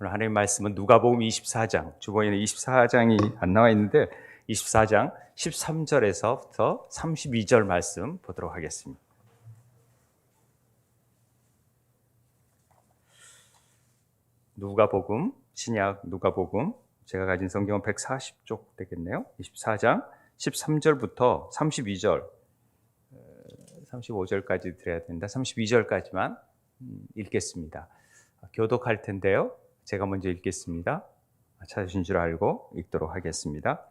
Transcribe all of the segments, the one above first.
오늘 하나님 말씀은 누가복음 24장, 주보에는 24장이 안 나와 있는데 24장 13절에서부터 32절 말씀 보도록 하겠습니다. 누가복음, 신약 누가복음, 제가 가진 성경은 140쪽 되겠네요. 24장 13절부터 32절, 35절까지 드려야 된다. 32절까지만 읽겠습니다. 교독할 텐데요. 제가 먼저 읽겠습니다. 찾으신 줄 알고 읽도록 하겠습니다.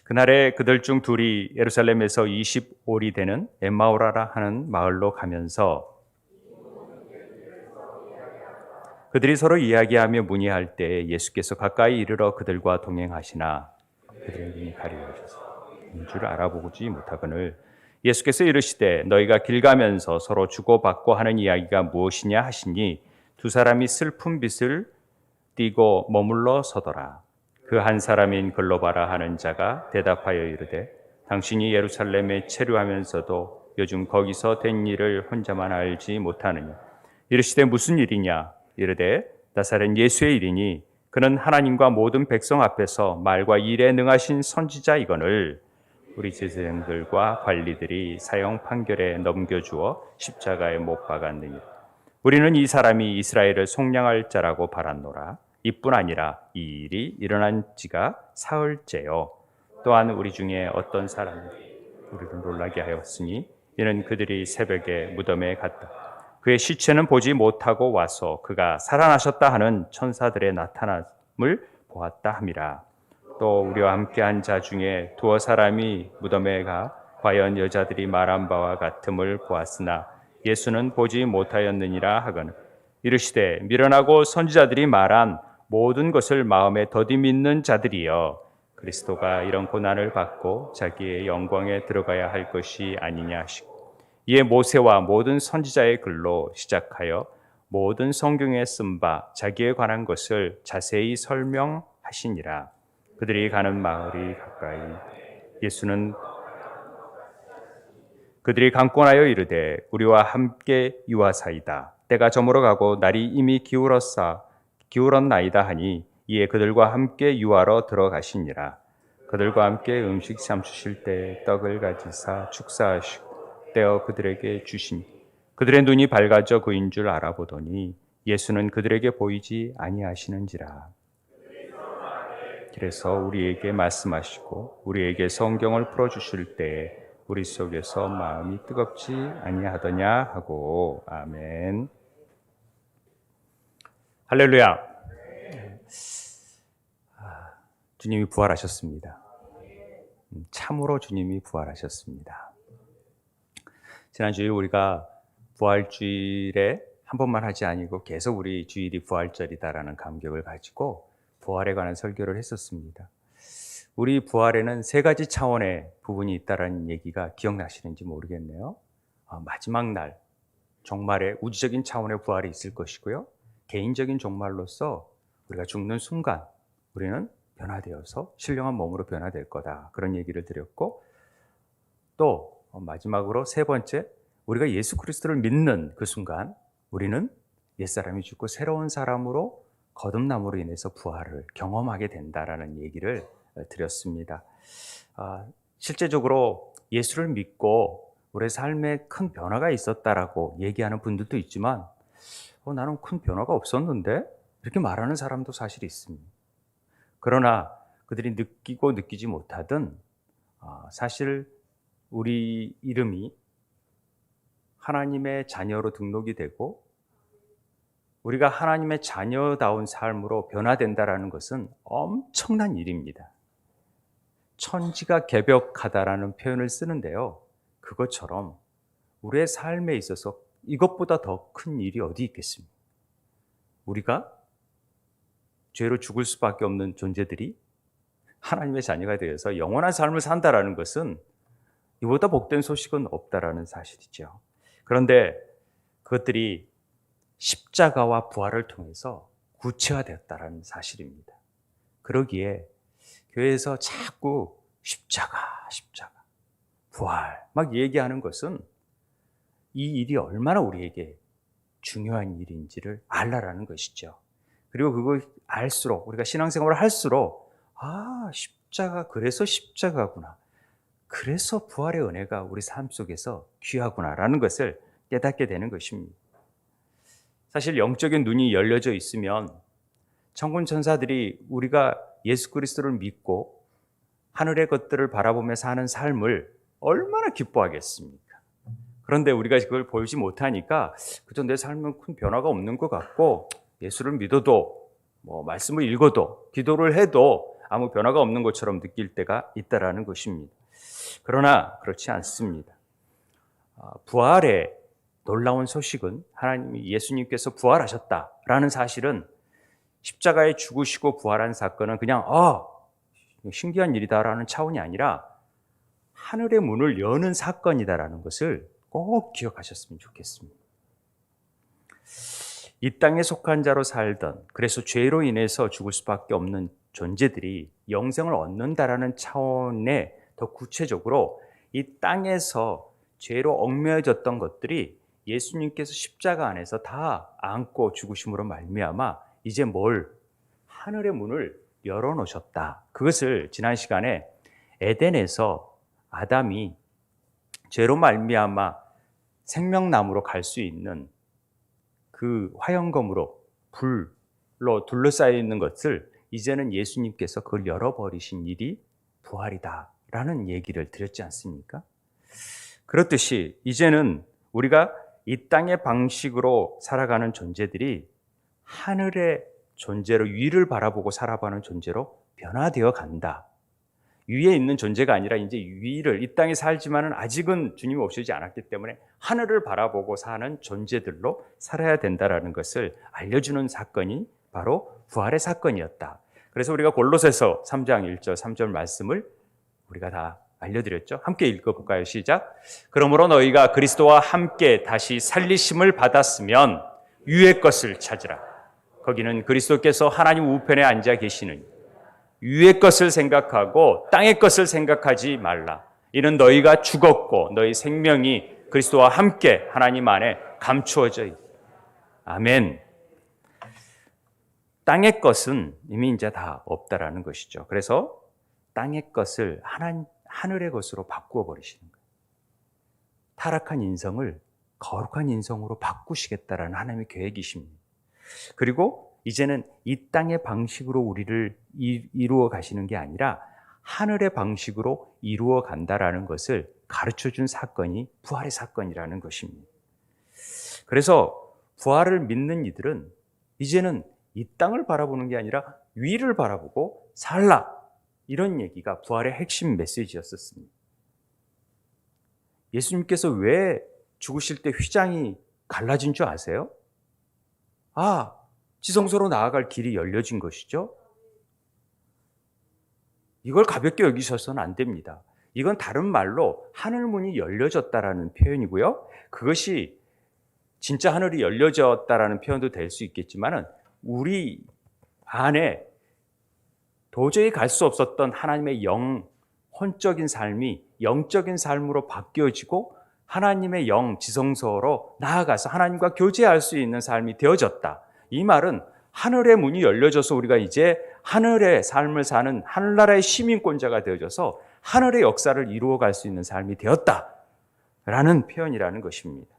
그날에 그들 중 둘이 예루살렘에서 25리 되는 엠마오라라 하는 마을로 가면서 그들이 서로 이야기하며 문의할 때 예수께서 가까이 이르러 그들과 동행하시나 그들의 눈이 가리워져서 인 줄 알아보지 못하거늘 예수께서 이르시되 너희가 길 가면서 서로 주고받고 하는 이야기가 무엇이냐 하시니 두 사람이 슬픈 빛을 띠고 머물러 서더라. 그 한 사람인 글로바라 하는 자가 대답하여 이르되 당신이 예루살렘에 체류하면서도 요즘 거기서 된 일을 혼자만 알지 못하느냐. 이르시되 무슨 일이냐. 이르되 나사렛 예수의 일이니 그는 하나님과 모든 백성 앞에서 말과 일에 능하신 선지자이거늘 우리 제사장들과 관리들이 사형 판결에 넘겨주어 십자가에 못 박았느니라. 우리는 이 사람이 이스라엘을 속량할 자라고 바랐노라. 이뿐 아니라 이 일이 일어난 지가 사흘째요. 또한 우리 중에 어떤 사람이 우리를 놀라게 하였으니 이는 그들이 새벽에 무덤에 갔다. 그의 시체는 보지 못하고 와서 그가 살아나셨다 하는 천사들의 나타남을 보았다 함이라. 또 우리와 함께한 자 중에 두어 사람이 무덤에 가 과연 여자들이 말한 바와 같음을 보았으나 예수는 보지 못하였느니라 하거늘 이르시되 미련하고 선지자들이 말한 모든 것을 마음에 더디 믿는 자들이여 그리스도가 이런 고난을 받고 자기의 영광에 들어가야 할 것이 아니냐 하시고 이에 모세와 모든 선지자의 글로 시작하여 모든 성경에 쓴 바 자기에 관한 것을 자세히 설명하시니라. 그들이 가는 마을이 가까이 예수는 그들이 강권하여 이르되 우리와 함께 유하사이다. 때가 저물어 가고 날이 이미 기울었나이다 하니 이에 그들과 함께 유하러 들어가시니라. 그들과 함께 음식 삼으실 때 떡을 가지사 축사하시고 떼어 그들에게 주시니 그들의 눈이 밝아져 그인 줄 알아보더니 예수는 그들에게 보이지 아니하시는지라. 그래서 우리에게 말씀하시고 우리에게 성경을 풀어주실 때에 우리 속에서 마음이 뜨겁지 아니하더냐 하고 아멘. 할렐루야. 주님이 부활하셨습니다. 참으로 주님이 부활하셨습니다. 지난주에 우리가 부활주일에 한 번만 하지 아니고 계속 우리 주일이 부활절이다라는 감격을 가지고 부활에 관한 설교를 했었습니다. 우리 부활에는 세 가지 차원의 부분이 있다라는 얘기가 기억나시는지 모르겠네요. 마지막 날, 종말에 우주적인 차원의 부활이 있을 것이고요. 개인적인 종말로서 우리가 죽는 순간 우리는 변화되어서 신령한 몸으로 변화될 거다. 그런 얘기를 드렸고 또 마지막으로 세 번째, 우리가 예수 그리스도를 믿는 그 순간 우리는 옛사람이 죽고 새로운 사람으로 거듭남으로 인해서 부활을 경험하게 된다라는 얘기를 드렸습니다. 실제적으로 예수를 믿고 우리의 삶에 큰 변화가 있었다라고 얘기하는 분들도 있지만 나는 큰 변화가 없었는데 이렇게 말하는 사람도 사실 있습니다. 그러나 그들이 느끼고 느끼지 못하던 사실 우리 이름이 하나님의 자녀로 등록이 되고 우리가 하나님의 자녀다운 삶으로 변화된다라는 것은 엄청난 일입니다. 천지가 개벽하다라는 표현을 쓰는데요. 그것처럼 우리의 삶에 있어서 이것보다 더 큰 일이 어디 있겠습니까? 우리가 죄로 죽을 수밖에 없는 존재들이 하나님의 자녀가 되어서 영원한 삶을 산다라는 것은 이보다 복된 소식은 없다라는 사실이죠. 그런데 그것들이 십자가와 부활을 통해서 구체화되었다라는 사실입니다. 그러기에 교회에서 자꾸 십자가, 부활 막 얘기하는 것은 이 일이 얼마나 우리에게 중요한 일인지를 알라라는 것이죠. 그리고 그걸 알수록, 우리가 신앙생활을 할수록 십자가, 그래서 십자가구나. 그래서 부활의 은혜가 우리 삶 속에서 귀하구나라는 것을 깨닫게 되는 것입니다. 사실 영적인 눈이 열려져 있으면 천군 천사들이 우리가 예수 그리스도를 믿고 하늘의 것들을 바라보며 사는 삶을 얼마나 기뻐하겠습니까? 그런데 우리가 그걸 보지 못하니까 그저 내 삶은 큰 변화가 없는 것 같고, 예수를 믿어도 말씀을 읽어도 기도를 해도 아무 변화가 없는 것처럼 느낄 때가 있다라는 것입니다. 그러나 그렇지 않습니다. 부활의 놀라운 소식은, 하나님이 예수님께서 부활하셨다라는 사실은, 십자가에 죽으시고 부활한 사건은 그냥 신기한 일이다라는 차원이 아니라 하늘의 문을 여는 사건이다라는 것을 꼭 기억하셨으면 좋겠습니다. 이 땅에 속한 자로 살던, 그래서 죄로 인해서 죽을 수밖에 없는 존재들이 영생을 얻는다라는 차원에 더 구체적으로 이 땅에서 죄로 얽매여졌던 것들이 예수님께서 십자가 안에서 다 안고 죽으심으로 말미암아 이제 하늘의 문을 열어놓으셨다. 그것을 지난 시간에 에덴에서 아담이 죄로 말미암아 생명나무로 갈 수 있는 그 화영검으로 불로 둘러싸여 있는 것을 이제는 예수님께서 그걸 열어버리신 일이 부활이다라는 얘기를 드렸지 않습니까? 그렇듯이 이제는 우리가 이 땅의 방식으로 살아가는 존재들이 하늘의 존재로, 위를 바라보고 살아가는 존재로 변화되어 간다. 위에 있는 존재가 아니라 이제 위를, 이 땅에 살지만은 아직은 주님이 오시지 않았기 때문에 하늘을 바라보고 사는 존재들로 살아야 된다라는 것을 알려주는 사건이 바로 부활의 사건이었다. 그래서 우리가 골로새서 3장 1절 3절 말씀을 우리가 다 알려드렸죠. 함께 읽어볼까요? 시작. 그러므로 너희가 그리스도와 함께 다시 살리심을 받았으면 위의 것을 찾으라. 거기는 그리스도께서 하나님 우편에 앉아 계시느니 위의 것을 생각하고 땅의 것을 생각하지 말라. 이는 너희가 죽었고 너희 생명이 그리스도와 함께 하나님 안에 감추어져 있다. 아멘. 땅의 것은 이미 이제 다 없다라는 것이죠. 그래서 땅의 것을 하늘의 것으로 바꾸어 버리시는 거예요. 타락한 인성을 거룩한 인성으로 바꾸시겠다라는 하나님의 계획이십니다. 그리고 이제는 이 땅의 방식으로 우리를 이루어 가시는 게 아니라 하늘의 방식으로 이루어 간다라는 것을 가르쳐 준 사건이 부활의 사건이라는 것입니다. 그래서 부활을 믿는 이들은 이제는 이 땅을 바라보는 게 아니라 위를 바라보고 살라. 이런 얘기가 부활의 핵심 메시지였었습니다. 예수님께서 왜 죽으실 때 휘장이 갈라진 줄 아세요? 지성소로 나아갈 길이 열려진 것이죠. 이걸 가볍게 여기셔서는 안 됩니다. 이건 다른 말로 하늘문이 열려졌다라는 표현이고요. 그것이 진짜 하늘이 열려졌다라는 표현도 될 수 있겠지만은 우리 안에 도저히 갈 수 없었던 하나님의 혼적인 삶이 영적인 삶으로 바뀌어지고 하나님의 지성소로 나아가서 하나님과 교제할 수 있는 삶이 되어졌다. 이 말은 하늘의 문이 열려져서 우리가 이제 하늘의 삶을 사는 하늘나라의 시민권자가 되어져서 하늘의 역사를 이루어갈 수 있는 삶이 되었다라는 표현이라는 것입니다.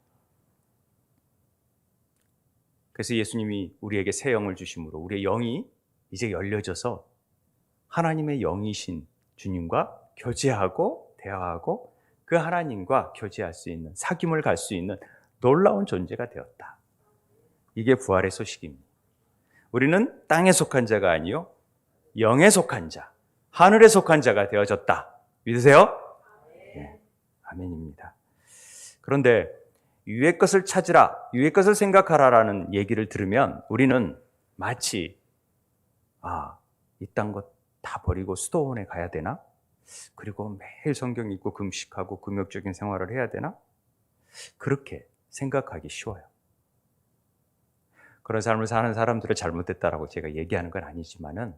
그래서 예수님이 우리에게 새 영을 주심으로 우리의 영이 이제 열려져서 하나님의 영이신 주님과 교제하고 대화하고 그 하나님과 교제할 수 있는, 사귐을 갈 수 있는 놀라운 존재가 되었다. 이게 부활의 소식입니다. 우리는 땅에 속한 자가 아니요 영에 속한 자, 하늘에 속한 자가 되어졌다. 믿으세요? 네, 아멘입니다. 그런데 위의 것을 찾으라, 위의 것을 생각하라라는 얘기를 들으면 우리는 마치 이 땅 것 다 버리고 수도원에 가야 되나? 그리고 매일 성경 읽고 금식하고 금욕적인 생활을 해야 되나? 그렇게 생각하기 쉬워요. 그런 삶을 사는 사람들을 잘못됐다라고 제가 얘기하는 건 아니지만은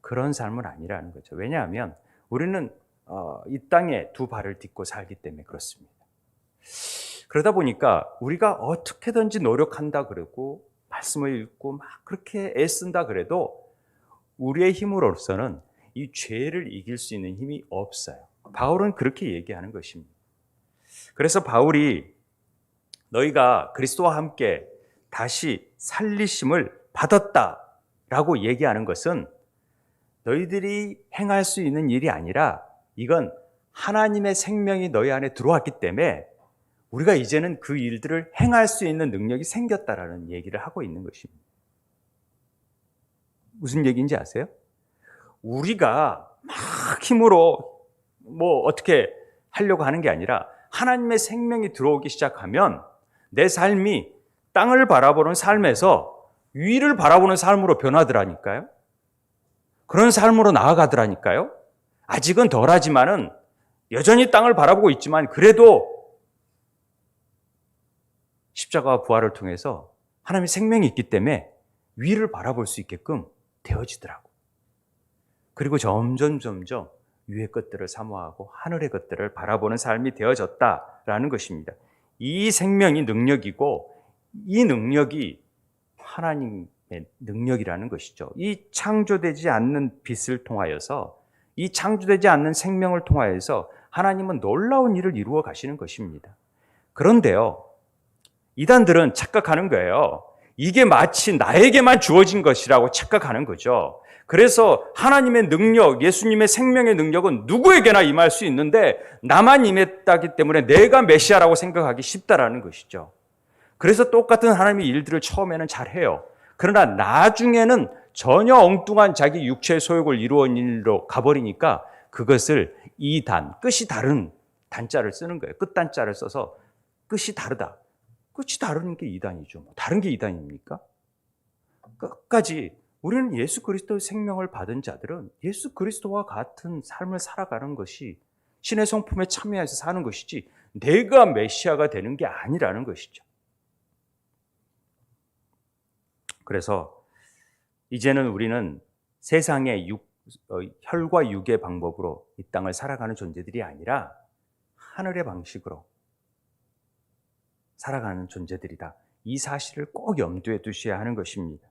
그런 삶은 아니라는 거죠. 왜냐하면 우리는 이 땅에 두 발을 딛고 살기 때문에 그렇습니다. 그러다 보니까 우리가 어떻게든지 노력한다 그러고 말씀을 읽고 막 그렇게 애쓴다 그래도 우리의 힘으로서는 이 죄를 이길 수 있는 힘이 없어요. 바울은 그렇게 얘기하는 것입니다. 그래서 바울이 너희가 그리스도와 함께 다시 살리심을 받았다라고 얘기하는 것은 너희들이 행할 수 있는 일이 아니라 이건 하나님의 생명이 너희 안에 들어왔기 때문에 우리가 이제는 그 일들을 행할 수 있는 능력이 생겼다라는 얘기를 하고 있는 것입니다. 무슨 얘기인지 아세요? 우리가 막 힘으로 어떻게 하려고 하는 게 아니라 하나님의 생명이 들어오기 시작하면 내 삶이 땅을 바라보는 삶에서 위를 바라보는 삶으로 변하더라니까요. 그런 삶으로 나아가더라니까요. 아직은 덜하지만은 여전히 땅을 바라보고 있지만 그래도 십자가와 부활을 통해서 하나님의 생명이 있기 때문에 위를 바라볼 수 있게끔 되어지더라고. 그리고 점점 위의 것들을 사모하고 하늘의 것들을 바라보는 삶이 되어졌다라는 것입니다. 이 생명이 능력이고 이 능력이 하나님의 능력이라는 것이죠. 이 창조되지 않는 빛을 통하여서 이 창조되지 않는 생명을 통하여서 하나님은 놀라운 일을 이루어 가시는 것입니다. 그런데요, 이단들은 착각하는 거예요. 이게 마치 나에게만 주어진 것이라고 착각하는 거죠. 그래서 하나님의 능력, 예수님의 생명의 능력은 누구에게나 임할 수 있는데 나만 임했다기 때문에 내가 메시아라고 생각하기 쉽다라는 것이죠. 그래서 똑같은 하나님의 일들을 처음에는 잘해요. 그러나 나중에는 전혀 엉뚱한 자기 육체의 소욕을 이루어온 일로 가버리니까 그것을 이단, 끝이 다른 단자를 쓰는 거예요. 끝단자를 써서 끝이 다르다. 끝이 다른 게 이단이죠. 다른 게 이단입니까? 끝까지 우리는 예수 그리스도의 생명을 받은 자들은 예수 그리스도와 같은 삶을 살아가는 것이 신의 성품에 참여해서 사는 것이지 내가 메시아가 되는 게 아니라는 것이죠. 그래서 이제는 우리는 세상의 혈과 육의 방법으로 이 땅을 살아가는 존재들이 아니라 하늘의 방식으로 살아가는 존재들이다. 이 사실을 꼭 염두에 두셔야 하는 것입니다.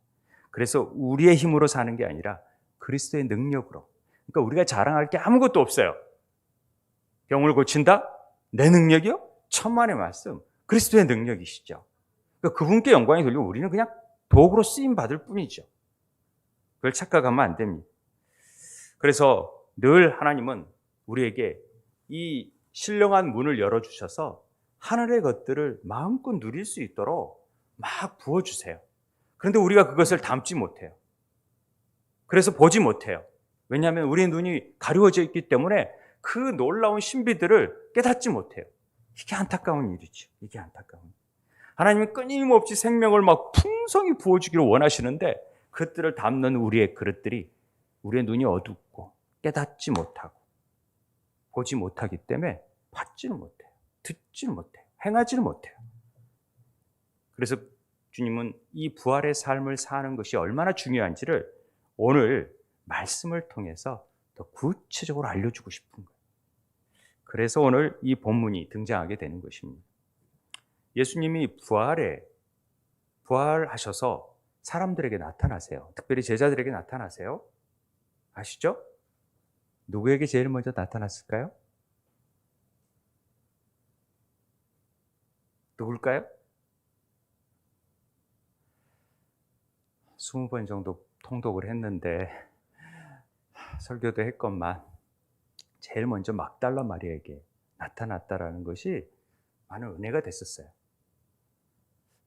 그래서 우리의 힘으로 사는 게 아니라 그리스도의 능력으로. 그러니까 우리가 자랑할 게 아무것도 없어요. 병을 고친다? 내 능력이요? 천만의 말씀. 그리스도의 능력이시죠. 그러니까 그분께 영광이 돌리고 우리는 그냥 도구로 쓰임 받을 뿐이죠. 그걸 착각하면 안 됩니다. 그래서 늘 하나님은 우리에게 이 신령한 문을 열어주셔서 하늘의 것들을 마음껏 누릴 수 있도록 막 부어주세요. 그런데 우리가 그것을 담지 못해요. 그래서 보지 못해요. 왜냐하면 우리의 눈이 가려워져 있기 때문에 그 놀라운 신비들을 깨닫지 못해요. 이게 안타까운 일이죠. 이게 안타까운 일. 하나님은 끊임없이 생명을 막 풍성히 부어주기를 원하시는데 그것들을 담는 우리의 그릇들이 우리의 눈이 어둡고 깨닫지 못하고 보지 못하기 때문에 받지는 못해요. 듣지는 못해요. 행하지는 못해요. 그래서 주님은 이 부활의 삶을 사는 것이 얼마나 중요한지를 오늘 말씀을 통해서 더 구체적으로 알려주고 싶은 거예요. 그래서 오늘 이 본문이 등장하게 되는 것입니다. 예수님이 부활하셔서 사람들에게 나타나세요. 특별히 제자들에게 나타나세요. 아시죠? 누구에게 제일 먼저 나타났을까요? 누굴까요? 20번 정도 통독을 했는데 설교도 했건만 제일 먼저 막달라 마리아에게 나타났다라는 것이 많은 은혜가 됐었어요.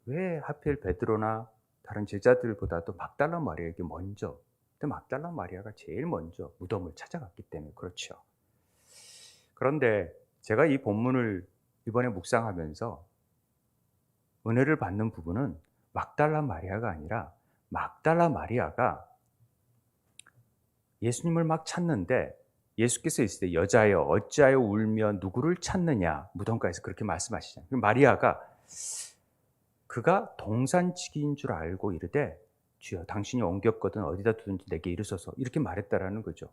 왜 하필 베드로나 다른 제자들보다도 막달라 마리아에게 먼저, 근데 막달라 마리아가 제일 먼저 무덤을 찾아갔기 때문에 그렇죠. 그런데 제가 이 본문을 이번에 묵상하면서 은혜를 받는 부분은 막달라 마리아가 아니라 막달라 마리아가 예수님을 막 찾는데 예수께서 있을 때 여자여 어찌하여 울며 누구를 찾느냐 무덤가에서 그렇게 말씀하시잖아요. 마리아가 그가 동산지기인 줄 알고 이르되 주여 당신이 옮겼거든 어디다 두든지 내게 이르소서 이렇게 말했다라는 거죠.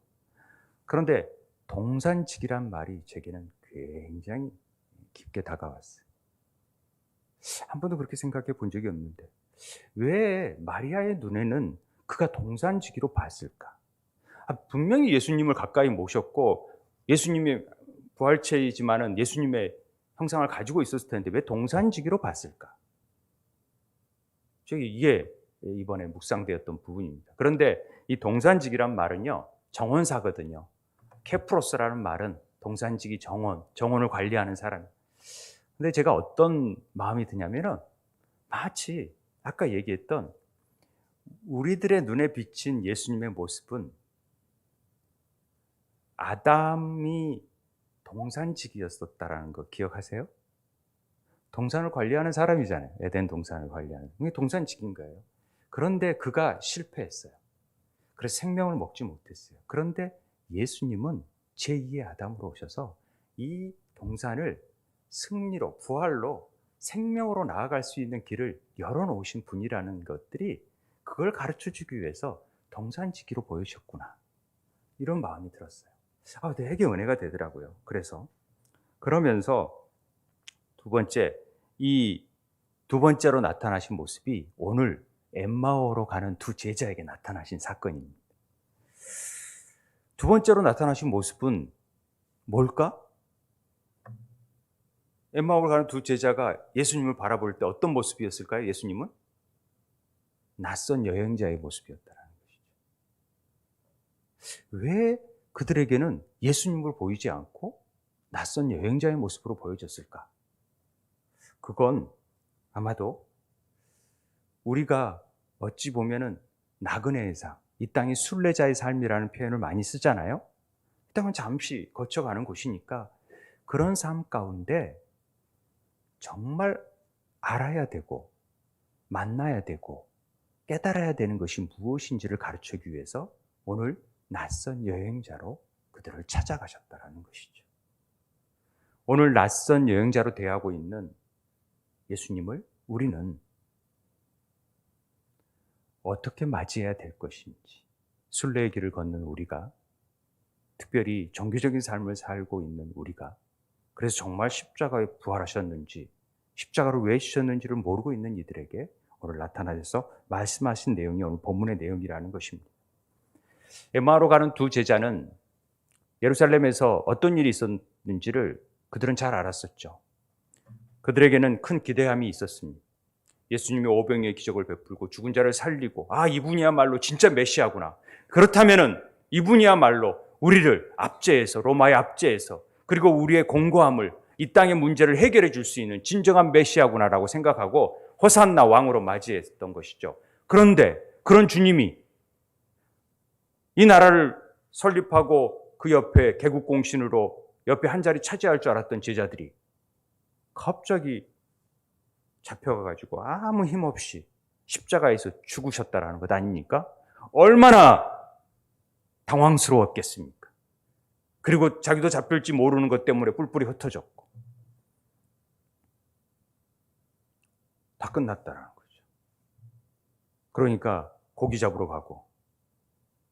그런데 동산지기란 말이 제게는 굉장히 깊게 다가왔어요. 한 번도 그렇게 생각해 본 적이 없는데 왜 마리아의 눈에는 그가 동산지기로 봤을까? 분명히 예수님을 가까이 모셨고 예수님이 부활체이지만은 예수님의 형상을 가지고 있었을 텐데 왜 동산지기로 봤을까? 이게 이번에 묵상되었던 부분입니다. 그런데 이 동산지기란 말은요, 정원사거든요. 케프로스라는 말은 동산지기 정원을 관리하는 사람. 근데 제가 어떤 마음이 드냐면은 마치 아까 얘기했던 우리들의 눈에 비친 예수님의 모습은 아담이 동산지기였었다라는 거 기억하세요? 동산을 관리하는 사람이잖아요. 에덴 동산을 관리하는. 그게 동산지기인 거예요. 그런데 그가 실패했어요. 그래서 생명을 먹지 못했어요. 그런데 예수님은 제2의 아담으로 오셔서 이 동산을 승리로, 부활로, 생명으로 나아갈 수 있는 길을 열어놓으신 분이라는 것들이 그걸 가르쳐주기 위해서 동산지기로 보여주셨구나. 이런 마음이 들었어요. 되게 은혜가 되더라고요. 그러면서 이 두 번째로 나타나신 모습이 오늘 엠마오로 가는 두 제자에게 나타나신 사건입니다. 두 번째로 나타나신 모습은 뭘까? 엠마오로 가는 두 제자가 예수님을 바라볼 때 어떤 모습이었을까요? 예수님은 낯선 여행자의 모습이었다는 것이죠. 왜 그들에게는 예수님을 보이지 않고 낯선 여행자의 모습으로 보여졌을까? 그건 아마도 우리가 어찌 보면은 나그네의 삶, 이 땅이 순례자의 삶이라는 표현을 많이 쓰잖아요. 이 땅은 잠시 거쳐가는 곳이니까 그런 삶 가운데 정말 알아야 되고 만나야 되고 깨달아야 되는 것이 무엇인지를 가르치기 위해서 오늘 낯선 여행자로 그들을 찾아가셨다는 것이죠. 오늘 낯선 여행자로 대하고 있는 예수님을 우리는 어떻게 맞이해야 될 것인지, 순례의 길을 걷는 우리가, 특별히 종교적인 삶을 살고 있는 우리가, 그래서 정말 십자가에 부활하셨는지, 십자가를 왜 주셨는지를 모르고 있는 이들에게 오늘 나타나셔서 말씀하신 내용이 오늘 본문의 내용이라는 것입니다. 엠마오로 가는 두 제자는 예루살렘에서 어떤 일이 있었는지를 그들은 잘 알았었죠. 그들에게는 큰 기대함이 있었습니다. 예수님이 오병이의 기적을 베풀고 죽은 자를 살리고 이분이야말로 진짜 메시아구나. 그렇다면은 이분이야말로 우리를 압제해서 로마의 압제해서 그리고 우리의 공고함을 이 땅의 문제를 해결해 줄 수 있는 진정한 메시아구나라고 생각하고 호산나 왕으로 맞이했던 것이죠. 그런데 그런 주님이 이 나라를 설립하고 그 옆에 개국공신으로 옆에 한 자리 차지할 줄 알았던 제자들이 갑자기 잡혀가지고 아무 힘 없이 십자가에서 죽으셨다라는 것 아닙니까? 얼마나 당황스러웠겠습니까? 그리고 자기도 잡힐지 모르는 것 때문에 뿔뿔이 흩어졌고 다 끝났다라는 거죠. 그러니까 고기 잡으러 가고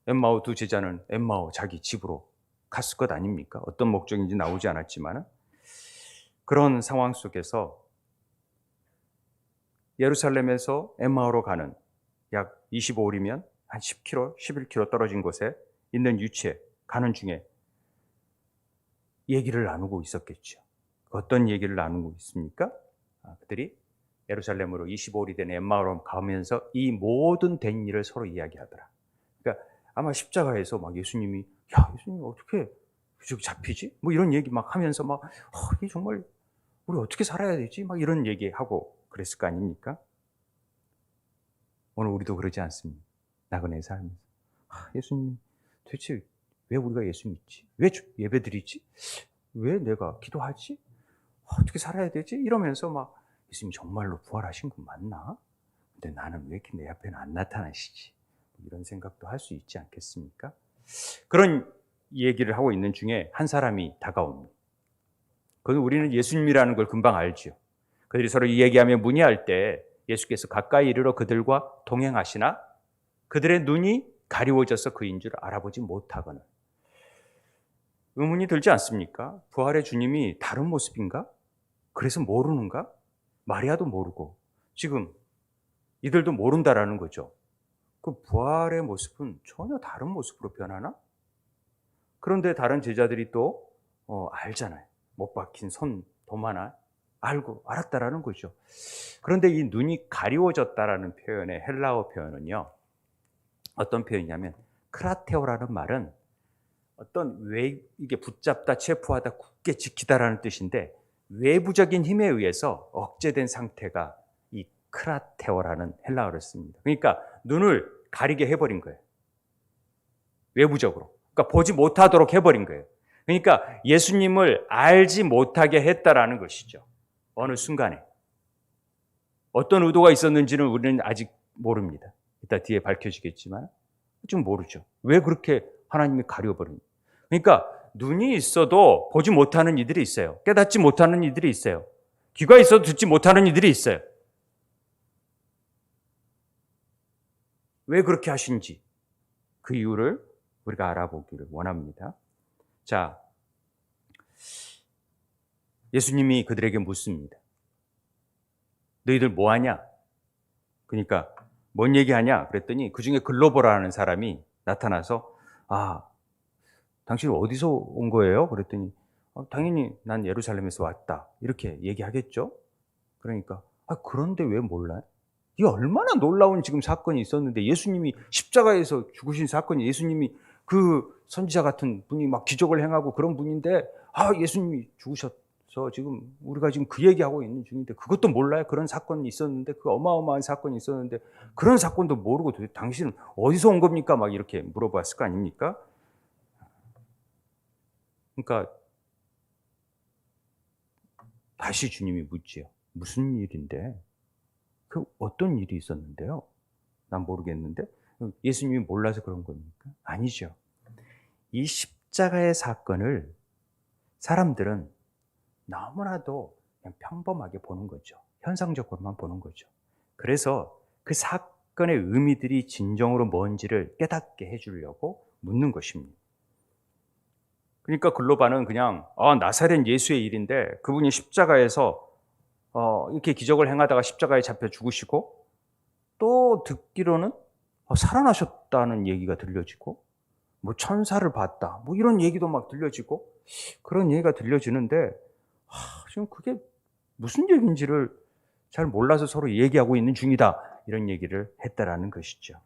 엠마오 두 제자는 엠마오 자기 집으로 갔을 것 아닙니까? 어떤 목적인지 나오지 않았지만 그런 상황 속에서 예루살렘에서 엠마오로 가는 약 25일이면 한 10km, 11km 떨어진 곳에 있는 유치에 가는 중에 얘기를 나누고 있었겠죠. 어떤 얘기를 나누고 있습니까? 그들이 예루살렘으로 25일이 된 엠마오로 가면서 이 모든 된 일을 서로 이야기하더라. 그러니까 아마 십자가에서 막 예수님이 예수님 어떻게 저기 잡히지? 뭐 이런 얘기 막 하면서 막 이 정말 우리 어떻게 살아야 되지? 막 이런 얘기하고 그랬을 거 아닙니까? 오늘 우리도 그러지 않습니까? 나그네 삶에서 예수님 도대체 왜 우리가 예수 믿지? 왜 예배 드리지? 왜 내가 기도하지? 어떻게 살아야 되지? 이러면서 막 예수님 정말로 부활하신 건 맞나? 근데 나는 왜 이렇게 내 앞에는 안 나타나시지? 이런 생각도 할 수 있지 않겠습니까? 그런 얘기를 하고 있는 중에 한 사람이 다가옵니다. 그건 우리는 예수님이라는 걸 금방 알죠. 그들이 서로 얘기하며 문의할 때 예수께서 가까이 이르러 그들과 동행하시나 그들의 눈이 가리워져서 그인 줄 알아보지 못하거늘. 의문이 들지 않습니까? 부활의 주님이 다른 모습인가? 그래서 모르는가? 마리아도 모르고 지금 이들도 모른다라는 거죠. 그 부활의 모습은 전혀 다른 모습으로 변하나? 그런데 다른 제자들이 또 알잖아요. 못 박힌 손 도마나 알았다라는 거죠. 그런데 이 눈이 가리워졌다라는 표현의 헬라어 표현은요, 어떤 표현이냐면 크라테오라는 말은 어떤 이게 붙잡다, 체포하다, 굳게 지키다라는 뜻인데, 외부적인 힘에 의해서 억제된 상태가 이 크라테오라는 헬라어를 씁니다. 그러니까 눈을 가리게 해버린 거예요. 외부적으로. 그러니까 보지 못하도록 해버린 거예요. 그러니까 예수님을 알지 못하게 했다라는 것이죠. 어느 순간에. 어떤 의도가 있었는지는 우리는 아직 모릅니다. 이따 뒤에 밝혀지겠지만 좀 모르죠. 왜 그렇게 하나님이 가려버립니까? 그러니까 눈이 있어도 보지 못하는 이들이 있어요. 깨닫지 못하는 이들이 있어요. 귀가 있어도 듣지 못하는 이들이 있어요. 왜 그렇게 하신지 그 이유를 우리가 알아보기를 원합니다. 자, 예수님이 그들에게 묻습니다. 너희들 뭐 하냐? 그러니까 뭔 얘기하냐? 그랬더니 그중에 글로버라는 사람이 나타나서 당신 어디서 온 거예요? 그랬더니 당연히 난 예루살렘에서 왔다. 이렇게 얘기하겠죠? 그러니까 그런데 왜 몰라요? 이 얼마나 놀라운 지금 사건이 있었는데, 예수님이 십자가에서 죽으신 사건이, 예수님이 그 선지자 같은 분이 막 기적을 행하고 그런 분인데 예수님이 죽으셨어. 지금 우리가 지금 그 얘기하고 있는 중인데 그것도 몰라요? 그런 사건이 있었는데, 그 어마어마한 사건이 있었는데 그런 사건도 모르고 도대체 당신은 어디서 온 겁니까? 막 이렇게 물어봤을 거 아닙니까? 그러니까 다시 주님이 묻지요. 무슨 일인데? 그 어떤 일이 있었는데요? 난 모르겠는데. 예수님이 몰라서 그런 겁니까? 아니죠. 이 십자가의 사건을 사람들은 너무나도 그냥 평범하게 보는 거죠. 현상적으로만 보는 거죠. 그래서 그 사건의 의미들이 진정으로 뭔지를 깨닫게 해주려고 묻는 것입니다. 그러니까 글로바는 그냥 나사렛 예수의 일인데, 그분이 십자가에서 이렇게 기적을 행하다가 십자가에 잡혀 죽으시고, 또 듣기로는 살아나셨다는 얘기가 들려지고, 뭐 천사를 봤다, 뭐 이런 얘기도 막 들려지고, 그런 얘기가 들려지는데 지금 그게 무슨 얘기인지를 잘 몰라서 서로 얘기하고 있는 중이다, 이런 얘기를 했다라는 것이죠.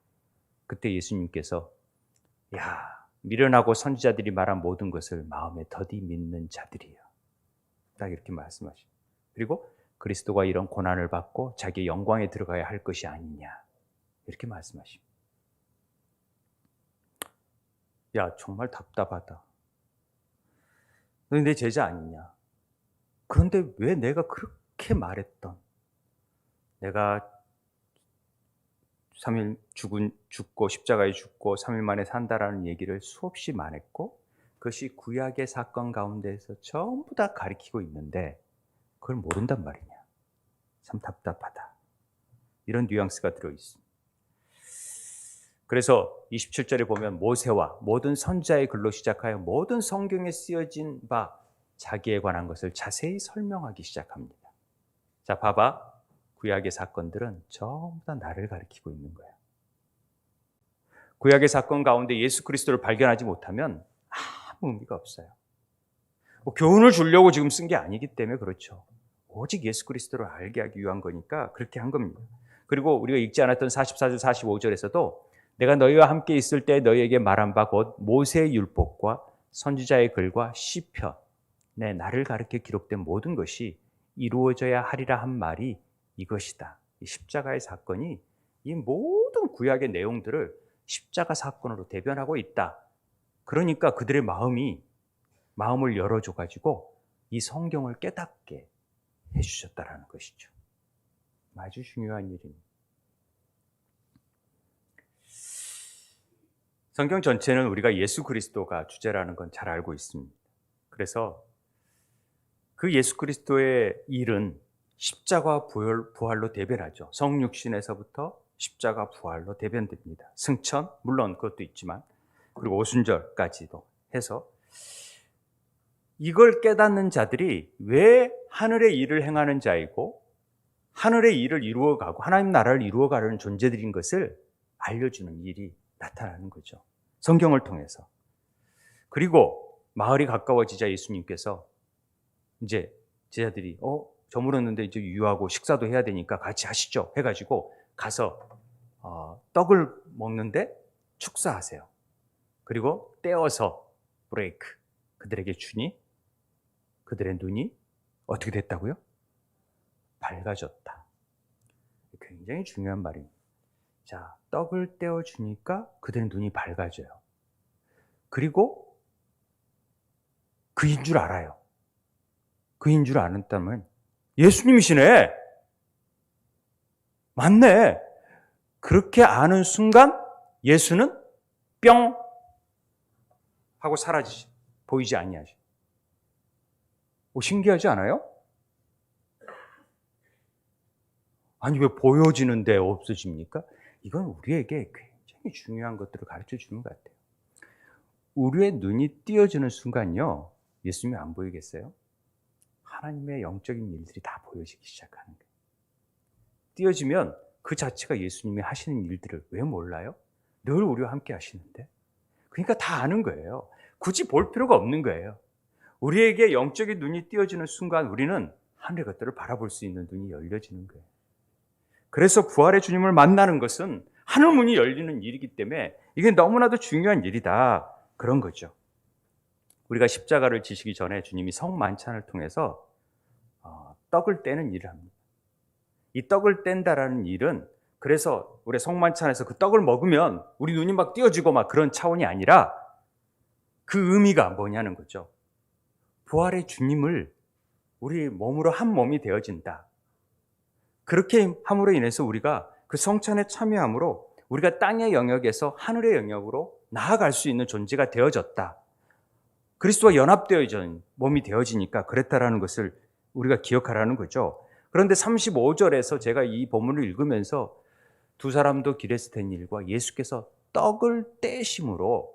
그때 예수님께서 미련하고 선지자들이 말한 모든 것을 마음에 더디 믿는 자들이요, 딱 이렇게 말씀하십니다. 그리고 그리스도가 이런 고난을 받고 자기의 영광에 들어가야 할 것이 아니냐, 이렇게 말씀하십니다. 정말 답답하다. 너희 내 제자 아니냐? 그런데 왜 내가 그렇게 말했던, 내가 3일 죽고 십자가에 죽고 3일 만에 산다라는 얘기를 수없이 말했고, 그것이 구약의 사건 가운데에서 전부 다 가리키고 있는데 그걸 모른단 말이냐. 참 답답하다. 이런 뉘앙스가 들어있습니다. 그래서 27절에 보면 모세와 모든 선지자의 글로 시작하여 모든 성경에 쓰여진 바 자기에 관한 것을 자세히 설명하기 시작합니다. 자, 봐봐. 구약의 사건들은 전부 다 나를 가리키고 있는 거야. 구약의 사건 가운데 예수 그리스도를 발견하지 못하면 아무 의미가 없어요. 교훈을 주려고 지금 쓴 게 아니기 때문에 그렇죠. 오직 예수 그리스도를 알게 하기 위한 거니까 그렇게 한 겁니다. 그리고 우리가 읽지 않았던 44절 45절에서도 내가 너희와 함께 있을 때 너희에게 말한 바 곧 모세의 율법과 선지자의 글과 시편, 나를 가르쳐 기록된 모든 것이 이루어져야 하리라 한 말이 이것이다. 이 십자가의 사건이 이 모든 구약의 내용들을 십자가 사건으로 대변하고 있다. 그러니까 그들의 마음을 열어줘가지고 이 성경을 깨닫게 해주셨다라는 것이죠. 아주 중요한 일입니다. 성경 전체는 우리가 예수 그리스도가 주제라는 건 잘 알고 있습니다. 그래서 그 예수 그리스도의 일은 십자가 부활로 대변하죠. 성육신에서부터 십자가 부활로 대변됩니다. 승천, 물론 그것도 있지만, 그리고 오순절까지도 해서 이걸 깨닫는 자들이 왜 하늘의 일을 행하는 자이고 하늘의 일을 이루어가고 하나님 나라를 이루어가려는 존재들인 것을 알려주는 일이 나타나는 거죠. 성경을 통해서. 그리고 마을이 가까워지자 예수님께서 이제 제자들이 저물었는데 이제 유하고 식사도 해야 되니까 같이 하시죠 해가지고 가서 떡을 먹는데 축사하세요. 그리고 떼어서 브레이크 그들에게 주니 그들의 눈이 어떻게 됐다고요? 밝아졌다. 굉장히 중요한 말입니다. 자, 떡을 떼어 주니까 그들의 눈이 밝아져요. 그리고 그인 줄 알아요. 그인 줄 알았다면 예수님이시네. 맞네. 그렇게 아는 순간 예수는 뿅 하고 사라지지. 보이지 아니하죠. 신기하지 않아요? 아니 왜 보여지는데 없어집니까? 이건 우리에게 굉장히 중요한 것들을 가르쳐 주는 것 같아요. 우리의 눈이 띄어지는 순간요. 예수님이 안 보이겠어요? 하나님의 영적인 일들이 다 보여지기 시작하는 거예요. 띄어지면 그 자체가 예수님이 하시는 일들을 왜 몰라요? 늘 우리와 함께 하시는데. 그러니까 다 아는 거예요. 굳이 볼 필요가 없는 거예요. 우리에게 영적인 눈이 띄어지는 순간 우리는 하늘의 것들을 바라볼 수 있는 눈이 열려지는 거예요. 그래서 부활의 주님을 만나는 것은 하늘 문이 열리는 일이기 때문에 이게 너무나도 중요한 일이다. 그런 거죠. 우리가 십자가를 지시기 전에 주님이 성만찬을 통해서 떡을 떼는 일을 합니다. 이 떡을 뗀다라는 일은 그래서 우리 성만찬에서 그 떡을 먹으면 우리 눈이 막 띄어지고 막 그런 차원이 아니라 그 의미가 뭐냐는 거죠. 부활의 주님을 우리 몸으로 한 몸이 되어진다. 그렇게 함으로 인해서 우리가 그 성찬에 참여함으로 우리가 땅의 영역에서 하늘의 영역으로 나아갈 수 있는 존재가 되어졌다. 그리스도와 연합되어진 몸이 되어지니까 그랬다라는 것을 우리가 기억하라는 거죠. 그런데 35절에서 제가 이 본문을 읽으면서 두 사람도 길에서 된 일과 예수께서 떡을 떼심으로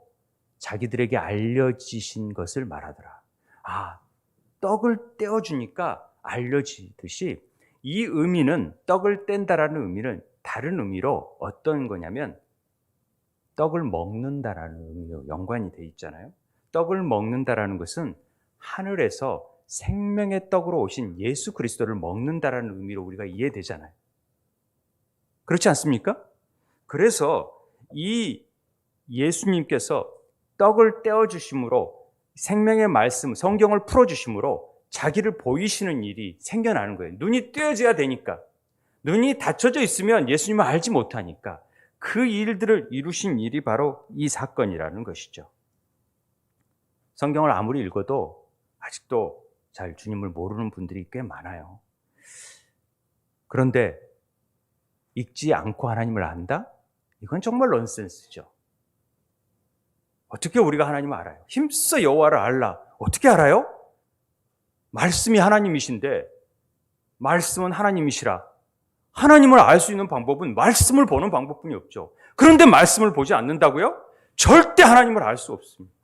자기들에게 알려지신 것을 말하더라. 떡을 떼어주니까 알려지듯이 이 의미는 떡을 뗀다라는 의미는 다른 의미로 어떤 거냐면 떡을 먹는다라는 의미로 연관이 돼 있잖아요. 떡을 먹는다라는 것은 하늘에서 생명의 떡으로 오신 예수 그리스도를 먹는다라는 의미로 우리가 이해되잖아요. 그렇지 않습니까? 그래서 이 예수님께서 떡을 떼어주심으로 생명의 말씀, 성경을 풀어주심으로 자기를 보이시는 일이 생겨나는 거예요. 눈이 떼어져야 되니까. 눈이 닫혀져 있으면 예수님을 알지 못하니까 그 일들을 이루신 일이 바로 이 사건이라는 것이죠. 성경을 아무리 읽어도 아직도 잘 주님을 모르는 분들이 꽤 많아요. 그런데 읽지 않고 하나님을 안다? 이건 정말 넌센스죠. 어떻게 우리가 하나님을 알아요? 힘써 여호와를 알라. 어떻게 알아요? 말씀이 하나님이신데 말씀은 하나님이시라. 하나님을 알 수 있는 방법은 말씀을 보는 방법뿐이 없죠. 그런데 말씀을 보지 않는다고요? 절대 하나님을 알 수 없습니다.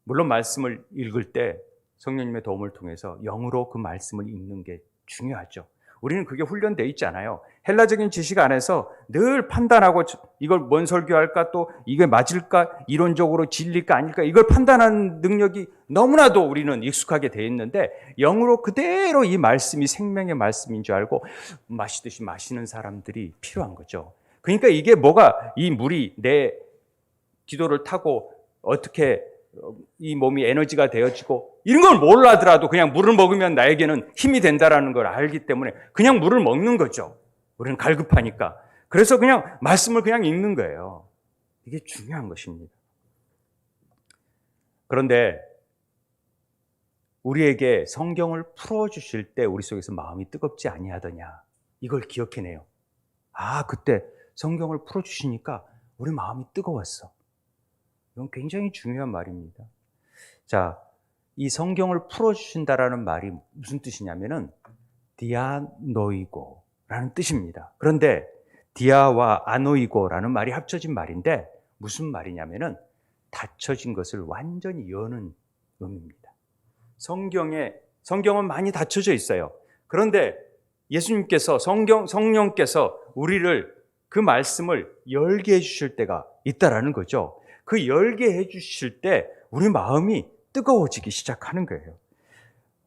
물론 말씀을 읽을 때 성령님의 도움을 통해서 영으로 그 말씀을 읽는 게 중요하죠. 우리는 그게 훈련되어 있지 않아요. 헬라적인 지식 안에서 늘 판단하고 이걸 뭔 설교할까 또 이게 맞을까 이론적으로 진리일까 아닐까 이걸 판단하는 능력이 너무나도 우리는 익숙하게 되어 있는데 영으로 그대로 이 말씀이 생명의 말씀인 줄 알고 마시듯이 마시는 사람들이 필요한 거죠. 그러니까 이게 뭐가 이 물이 내 기도를 타고 어떻게 이 몸이 에너지가 되어지고 이런 걸 몰라더라도 그냥 물을 먹으면 나에게는 힘이 된다라는 걸 알기 때문에 그냥 물을 먹는 거죠. 우리는 갈급하니까. 그래서 그냥 말씀을 그냥 읽는 거예요. 이게 중요한 것입니다. 그런데 우리에게 성경을 풀어주실 때 우리 속에서 마음이 뜨겁지 아니하더냐 이걸 기억해내요. 그때 성경을 풀어주시니까 우리 마음이 뜨거웠어. 이건 굉장히 중요한 말입니다. 자, 이 성경을 풀어주신다라는 말이 무슨 뜻이냐면은 디아노이고라는 뜻입니다. 그런데 디아와 아노이고라는 말이 합쳐진 말인데 무슨 말이냐면은 닫혀진 것을 완전히 여는 의미입니다. 성경의 성경은 많이 닫혀져 있어요. 그런데 예수님께서 성령께서 우리를 그 말씀을 열게 해주실 때가 있다라는 거죠. 그 열게 해주실 때 우리 마음이 뜨거워지기 시작하는 거예요.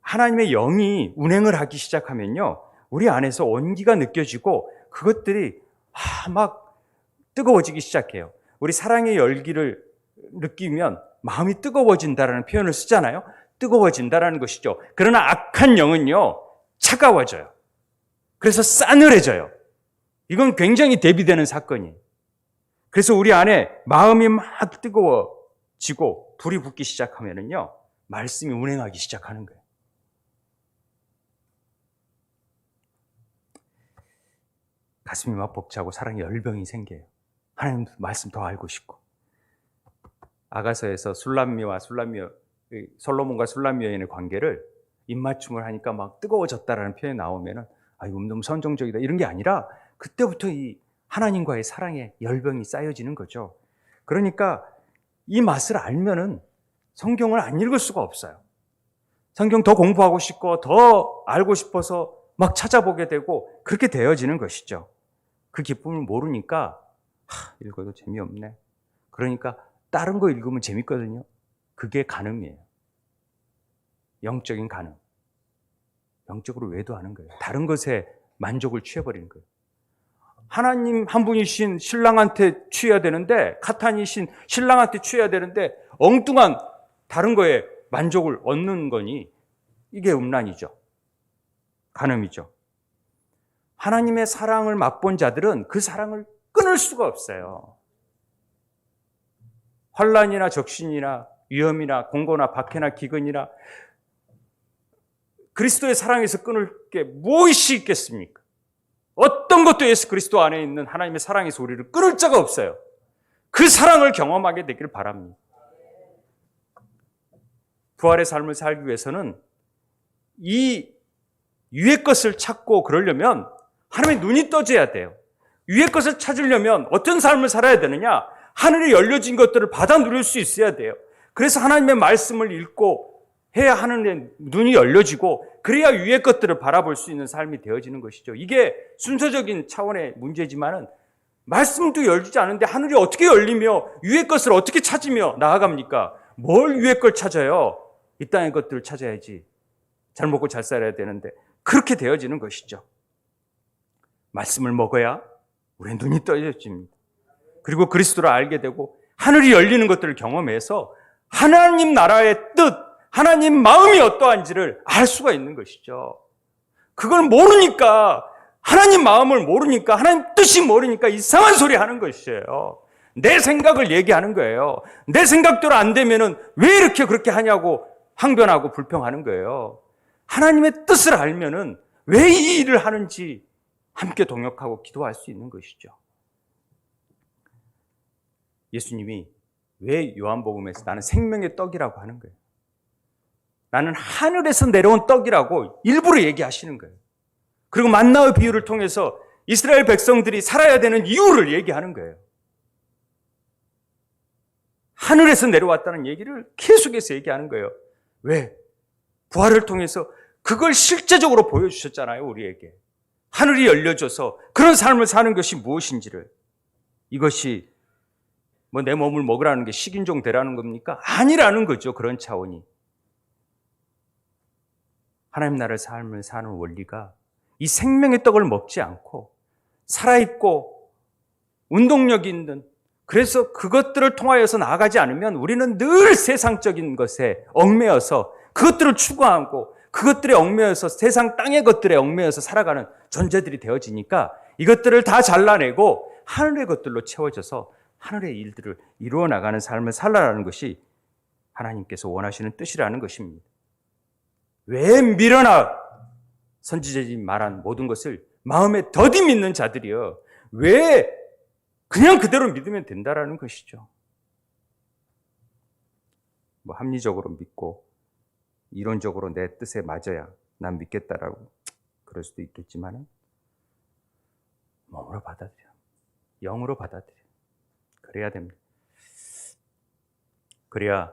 하나님의 영이 운행을 하기 시작하면요, 우리 안에서 온기가 느껴지고 그것들이 막 뜨거워지기 시작해요. 우리 사랑의 열기를 느끼면 마음이 뜨거워진다라는 표현을 쓰잖아요. 뜨거워진다라는 것이죠. 그러나 악한 영은요, 차가워져요. 그래서 싸늘해져요. 이건 굉장히 대비되는 사건이에요. 그래서 우리 안에 마음이 막 뜨거워지고 불이 붙기 시작하면은요, 말씀이 운행하기 시작하는 거예요. 가슴이 막 벅차고 사랑의 열병이 생겨요. 하나님 말씀 더 알고 싶고. 아가서에서 솔로몬과 술람 여인의 관계를 입맞춤을 하니까 막 뜨거워졌다라는 표현이 나오면은 이거 너무 선정적이다 이런 게 아니라 그때부터 이 하나님과의 사랑의 열병이 쌓여지는 거죠. 그러니까 이 맛을 알면은 성경을 안 읽을 수가 없어요. 성경 더 공부하고 싶고 더 알고 싶어서 막 찾아보게 되고 그렇게 되어지는 것이죠. 그 기쁨을 모르니까 읽어도 재미없네. 그러니까 다른 거 읽으면 재밌거든요. 그게 간음이에요. 영적인 간음. 영적으로 외도하는 거예요. 다른 것에 만족을 취해버리는 거예요. 하나님 한 분이신 신랑한테 취해야 되는데, 카탄이신 신랑한테 취해야 되는데 엉뚱한 다른 거에 만족을 얻는 거니 이게 음란이죠. 간음이죠. 하나님의 사랑을 맛본 자들은 그 사랑을 끊을 수가 없어요. 환난이나 적신이나 위험이나 공고나 박해나 기근이나 그리스도의 사랑에서 끊을 게 무엇이 있겠습니까? 어떤 것도 예수 그리스도 안에 있는 하나님의 사랑에서 우리를 끊을 자가 없어요. 그 사랑을 경험하게 되기를 바랍니다. 부활의 삶을 살기 위해서는 이 위의 것을 찾고 그러려면 하나님의 눈이 떠져야 돼요. 위의 것을 찾으려면 어떤 삶을 살아야 되느냐? 하늘에 열려진 것들을 받아 누릴 수 있어야 돼요. 그래서 하나님의 말씀을 읽고 해야 하늘의 눈이 열려지고 그래야 위의 것들을 바라볼 수 있는 삶이 되어지는 것이죠. 이게 순서적인 차원의 문제지만은 말씀도 열리지 않은데 하늘이 어떻게 열리며 위의 것을 어떻게 찾으며 나아갑니까? 뭘 위의 걸 찾아요? 이 땅의 것들을 찾아야지. 잘 먹고 잘 살아야 되는데 그렇게 되어지는 것이죠. 말씀을 먹어야 우리의 눈이 떠져집니다. 그리고 그리스도를 알게 되고 하늘이 열리는 것들을 경험해서 하나님 나라의 뜻, 하나님 마음이 어떠한지를 알 수가 있는 것이죠. 그걸 모르니까, 하나님 마음을 모르니까, 하나님 뜻이 모르니까 이상한 소리 하는 것이에요. 내 생각을 얘기하는 거예요. 내 생각대로 안 되면은 왜 이렇게 그렇게 하냐고 항변하고 불평하는 거예요. 하나님의 뜻을 알면은 왜 이 일을 하는지 함께 동역하고 기도할 수 있는 것이죠. 예수님이 왜 요한복음에서 나는 생명의 떡이라고 하는 거예요. 나는 하늘에서 내려온 떡이라고 일부러 얘기하시는 거예요. 그리고 만나의 비유를 통해서 이스라엘 백성들이 살아야 되는 이유를 얘기하는 거예요. 하늘에서 내려왔다는 얘기를 계속해서 얘기하는 거예요. 왜? 부활을 통해서 그걸 실제적으로 보여주셨잖아요, 우리에게. 하늘이 열려져서 그런 삶을 사는 것이 무엇인지를. 이것이 내 몸을 먹으라는 게 식인종 되라는 겁니까? 아니라는 거죠, 그런 차원이. 하나님 나라의 삶을 사는 원리가 이 생명의 떡을 먹지 않고 살아있고 운동력이 있는, 그래서 그것들을 통하여서 나아가지 않으면 우리는 늘 세상적인 것에 얽매여서 그것들을 추구하고 그것들에 얽매여서 세상 땅의 것들에 얽매여서 살아가는 존재들이 되어지니까 이것들을 다 잘라내고 하늘의 것들로 채워져서 하늘의 일들을 이루어 나가는 삶을 살아라는 것이 하나님께서 원하시는 뜻이라는 것입니다. 왜 밀어나 선지자들이 말한 모든 것을 마음에 더디 믿는 자들이여 왜 그냥 그대로 믿으면 된다라는 것이죠. 합리적으로 믿고 이론적으로 내 뜻에 맞아야 난 믿겠다라고 그럴 수도 있겠지만 몸으로 받아들여, 영으로 받아들여. 그래야 됩니다. 그래야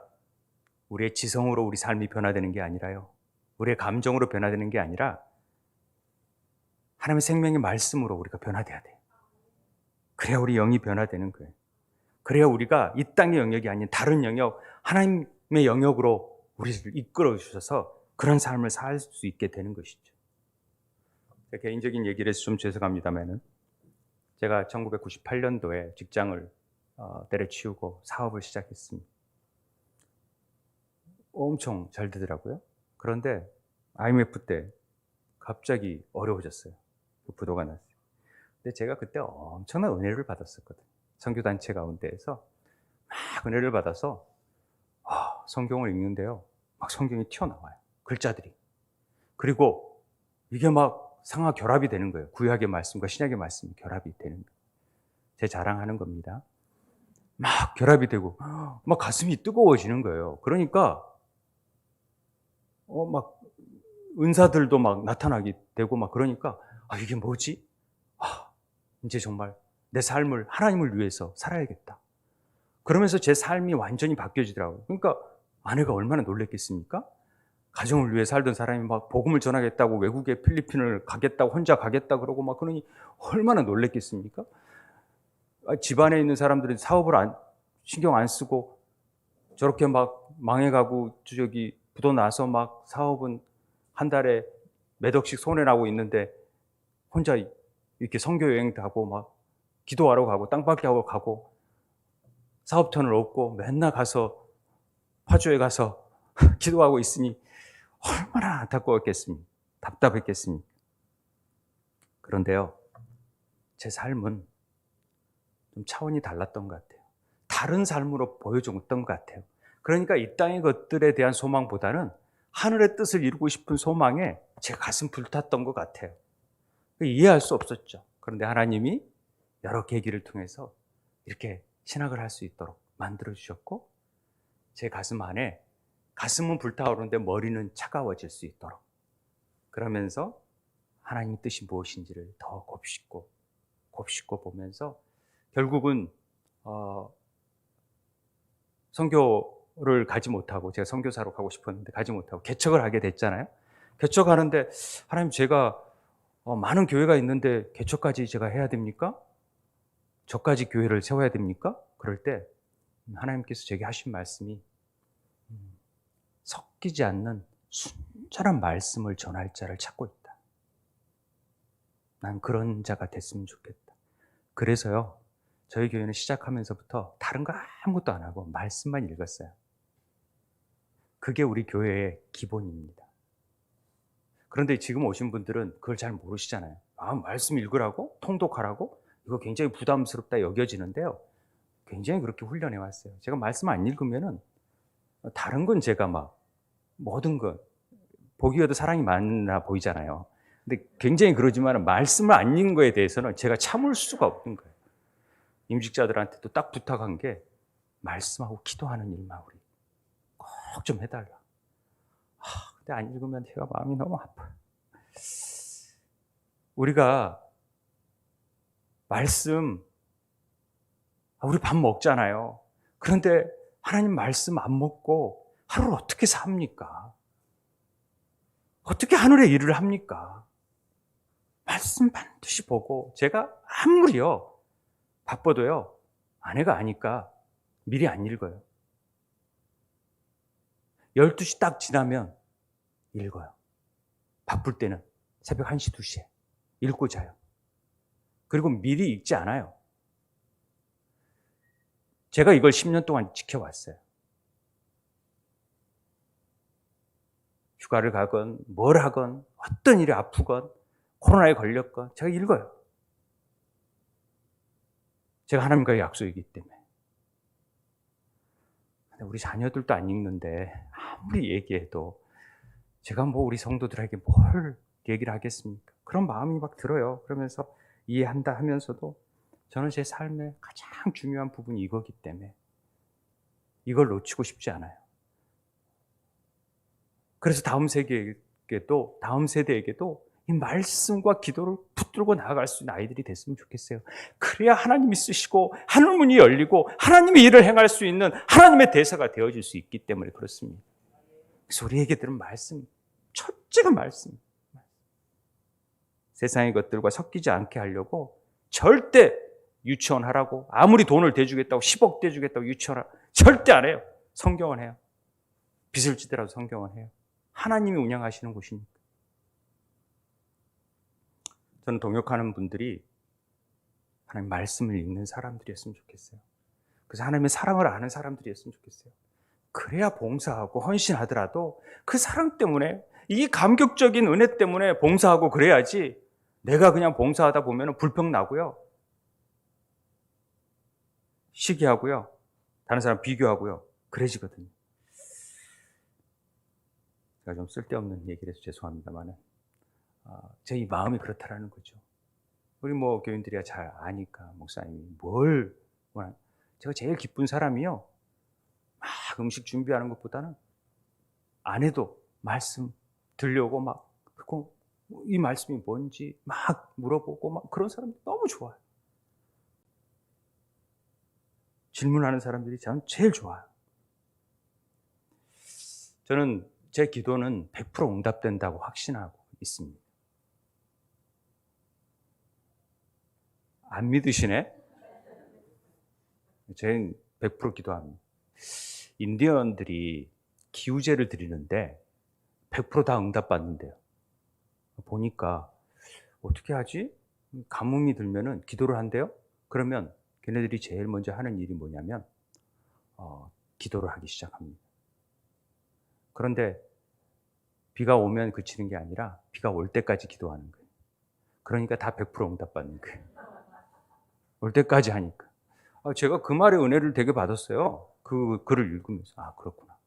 우리의 지성으로 우리 삶이 변화되는 게 아니라요, 우리의 감정으로 변화되는 게 아니라 하나님의 생명의 말씀으로 우리가 변화돼야 돼요. 그래야 우리 영이 변화되는 거예요. 그래야 우리가 이 땅의 영역이 아닌 다른 영역, 하나님의 영역으로 우리를 이끌어 주셔서 그런 삶을 살 수 있게 되는 것이죠. 개인적인 얘기를 해서 좀 죄송합니다만은 제가 1998년도에 직장을 때려치우고 사업을 시작했습니다. 엄청 잘 되더라고요. 그런데 IMF 때 갑자기 어려워졌어요. 그 부도가 났어요. 근데 제가 그때 엄청난 은혜를 받았었거든요. 선교단체 가운데에서 막 은혜를 받아서 성경을 읽는데요. 막 성경이 튀어나와요. 글자들이. 그리고 이게 막 상하 결합이 되는 거예요. 구약의 말씀과 신약의 말씀이 결합이 되는 거예요. 제 자랑하는 겁니다. 막 결합이 되고 막 가슴이 뜨거워지는 거예요. 그러니까 막 은사들도 막 나타나게 되고 막 그러니까 이게 뭐지? 이제 정말 내 삶을 하나님을 위해서 살아야겠다. 그러면서 제 삶이 완전히 바뀌어지더라고요. 그러니까 아내가 얼마나 놀랬겠습니까? 가정을 위해 살던 사람이 막 복음을 전하겠다고 외국에 필리핀을 가겠다고 혼자 가겠다 그러고 막 그러니 얼마나 놀랬겠습니까? 집안에 있는 사람들은 사업을 신경 안 쓰고 저렇게 막 망해가고 저기 부도 나서 막 사업은 한 달에 몇 억씩 손해나고 있는데 혼자 이렇게 선교 여행도 하고 막 기도하러 가고 땅밟기 하고 가고 사업턴을 얻고 맨날 가서 파주에 가서 기도하고 있으니 얼마나 안타까웠겠습니까? 답답했겠습니까? 그런데요, 제 삶은 좀 차원이 달랐던 것 같아요. 다른 삶으로 보여줬던 것 같아요. 그러니까 이 땅의 것들에 대한 소망보다는 하늘의 뜻을 이루고 싶은 소망에 제 가슴 불탔던 것 같아요. 이해할 수 없었죠. 그런데 하나님이 여러 계기를 통해서 이렇게 신학을 할 수 있도록 만들어주셨고 제 가슴 안에 가슴은 불타오르는데 머리는 차가워질 수 있도록 그러면서 하나님의 뜻이 무엇인지를 더 곱씹고 보면서 결국은 선교를 가지 못하고 제가 선교사로 가고 싶었는데 가지 못하고 개척을 하게 됐잖아요. 개척하는데 하나님 제가 많은 교회가 있는데 개척까지 제가 해야 됩니까? 저까지 교회를 세워야 됩니까? 그럴 때 하나님께서 제게 하신 말씀이 섞이지 않는 순전한 말씀을 전할 자를 찾고 있다. 난 그런 자가 됐으면 좋겠다. 그래서요, 저희 교회는 시작하면서부터 다른 거 아무것도 안 하고 말씀만 읽었어요. 그게 우리 교회의 기본입니다. 그런데 지금 오신 분들은 그걸 잘 모르시잖아요. 말씀 읽으라고? 통독하라고? 이거 굉장히 부담스럽다 여겨지는데요. 굉장히 그렇게 훈련해 왔어요. 제가 말씀 안 읽으면은 다른 건 제가 막 모든 것 보기에도 사랑이 많아 보이잖아요. 근데 굉장히 그러지만 말씀을 안 읽는 거에 대해서는 제가 참을 수가 없는 거예요. 임직자들한테도 딱 부탁한 게 말씀하고 기도하는 일만 우리 꼭 좀 해달라. 근데 안 읽으면 제가 마음이 너무 아파요. 우리가 말씀 우리 밥 먹잖아요. 그런데 하나님 말씀 안 먹고 하루를 어떻게 삽니까? 어떻게 하늘의 일을 합니까? 말씀 반드시 보고 제가 아무리요 바빠도요 아내가 아니까 미리 안 읽어요. 12시 딱 지나면 읽어요. 바쁠 때는 새벽 1시, 2시에 읽고 자요. 그리고 미리 읽지 않아요. 제가 이걸 10년 동안 지켜왔어요. 휴가를 가건 뭘 하건 어떤 일이 아프건 코로나에 걸렸건 제가 읽어요. 제가 하나님과의 약속이기 때문에. 근데 우리 자녀들도 안 읽는데 아무리 얘기해도 제가 우리 성도들에게 뭘 얘기를 하겠습니까? 그런 마음이 막 들어요. 그러면서 이해한다 하면서도 저는 제 삶의 가장 중요한 부분이 이거기 때문에 이걸 놓치고 싶지 않아요. 그래서 다음 세대에게도 이 말씀과 기도를 붙들고 나아갈 수 있는 아이들이 됐으면 좋겠어요. 그래야 하나님이 쓰시고 하늘문이 열리고 하나님의 일을 행할 수 있는 하나님의 대사가 되어질 수 있기 때문에 그렇습니다. 그래서 우리 애기들은 말씀 첫째가 말씀. 세상의 것들과 섞이지 않게 하려고 절대 유치원 하라고, 아무리 돈을 대주겠다고 10억 대주겠다고 유치원 하라고 절대 안 해요. 성경은 해요. 빚을 지더라도 성경은 해요. 하나님이 운영하시는 곳이니까. 저는 동역하는 분들이 하나님 말씀을 읽는 사람들이었으면 좋겠어요. 그래서 하나님의 사랑을 아는 사람들이었으면 좋겠어요. 그래야 봉사하고 헌신하더라도 그 사랑 때문에, 이 감격적인 은혜 때문에 봉사하고 그래야지, 내가 그냥 봉사하다 보면 불평 나고요, 시기하고요, 다른 사람 비교하고요, 그래지거든요. 제가 좀 쓸데없는 얘기를 해서 죄송합니다만, 제 이 마음이 그렇다라는 거죠. 우리 교인들이야 잘 아니까, 목사님이 뭘 원하는, 제가 제일 기쁜 사람이요, 막 음식 준비하는 것보다는 안 해도 말씀 들려오고 막, 그리고 이 말씀이 뭔지 막 물어보고 막, 그런 사람들 너무 좋아요. 질문하는 사람들이 저는 제일 좋아요. 저는 제 기도는 100% 응답된다고 확신하고 있습니다. 안 믿으시네? 저는 100% 기도합니다. 인디언들이 기우제를 드리는데 100% 다 응답받는데요. 보니까 어떻게 하지? 가뭄이 들면은 기도를 한대요. 그러면 걔네들이 제일 먼저 하는 일이 뭐냐면 기도를 하기 시작합니다. 그런데 비가 오면 그치는 게 아니라 비가 올 때까지 기도하는 거예요. 그러니까 다 100% 응답받는 거예요. 올 때까지 하니까. 제가 그 말에 은혜를 되게 받았어요. 그 글을 읽으면서. 그렇구나.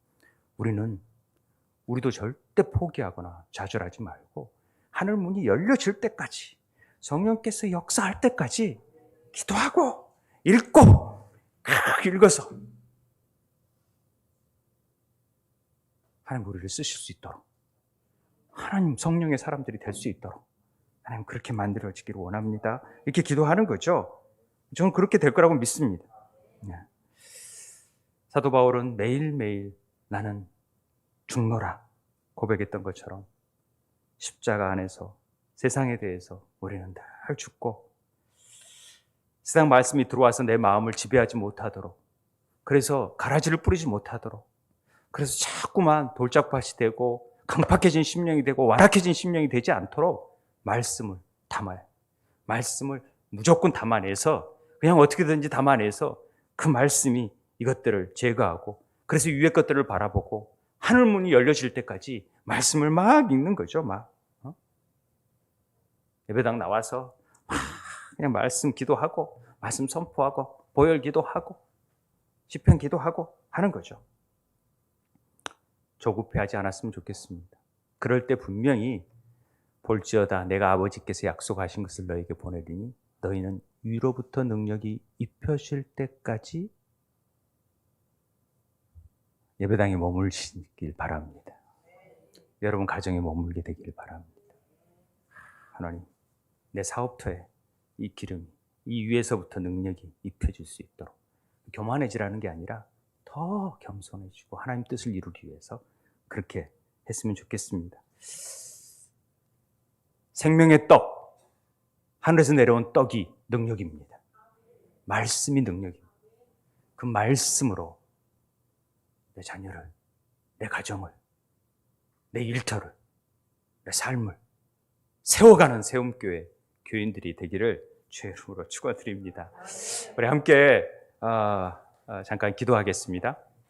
우리도 절대 포기하거나 좌절하지 말고 하늘 문이 열려질 때까지, 성령께서 역사할 때까지 기도하고 읽고 읽어서 하나님 우리를 쓰실 수 있도록, 하나님 성령의 사람들이 될 수 있도록 하나님 그렇게 만들어지기를 원합니다. 이렇게 기도하는 거죠. 저는 그렇게 될 거라고 믿습니다. 사도 바울은 매일매일 나는 죽노라 고백했던 것처럼 십자가 안에서 세상에 대해서 우리는 늘 죽고, 세상 말씀이 들어와서 내 마음을 지배하지 못하도록, 그래서 가라지를 뿌리지 못하도록, 그래서 자꾸만 돌짝밭이 되고 강팍해진 심령이 되고 완악해진 심령이 되지 않도록 말씀을 담아요. 말씀을 무조건 담아내서, 그냥 어떻게든지 담아내서 그 말씀이 이것들을 제거하고, 그래서 위의 것들을 바라보고 하늘문이 열려질 때까지 말씀을 막 읽는 거죠. 예배당 나와서 막 그냥 말씀 기도하고, 말씀 선포하고, 보혈 기도하고, 시편 기도하고 하는 거죠. 조급해하지 않았으면 좋겠습니다. 그럴 때 분명히 볼지어다 내가 아버지께서 약속하신 것을 너에게 보내리니 너희는 위로부터 능력이 입혀질 때까지 예배당에 머물시길 바랍니다. 여러분 가정에 머물게 되길 바랍니다. 하나님, 내 사업터에 이 기름이, 이 위에서부터 능력이 입혀질 수 있도록, 교만해지라는 게 아니라 더 겸손해지고 하나님 뜻을 이루기 위해서 그렇게 했으면 좋겠습니다. 생명의 떡, 하늘에서 내려온 떡이 능력입니다. 말씀이 능력입니다. 그 말씀으로 내 자녀를, 내 가정을, 내 일터를, 내 삶을 세워가는 세움교회 교인들이 되기를 주의 이름으로 축원드립니다. 우리 함께 잠깐 기도하겠습니다.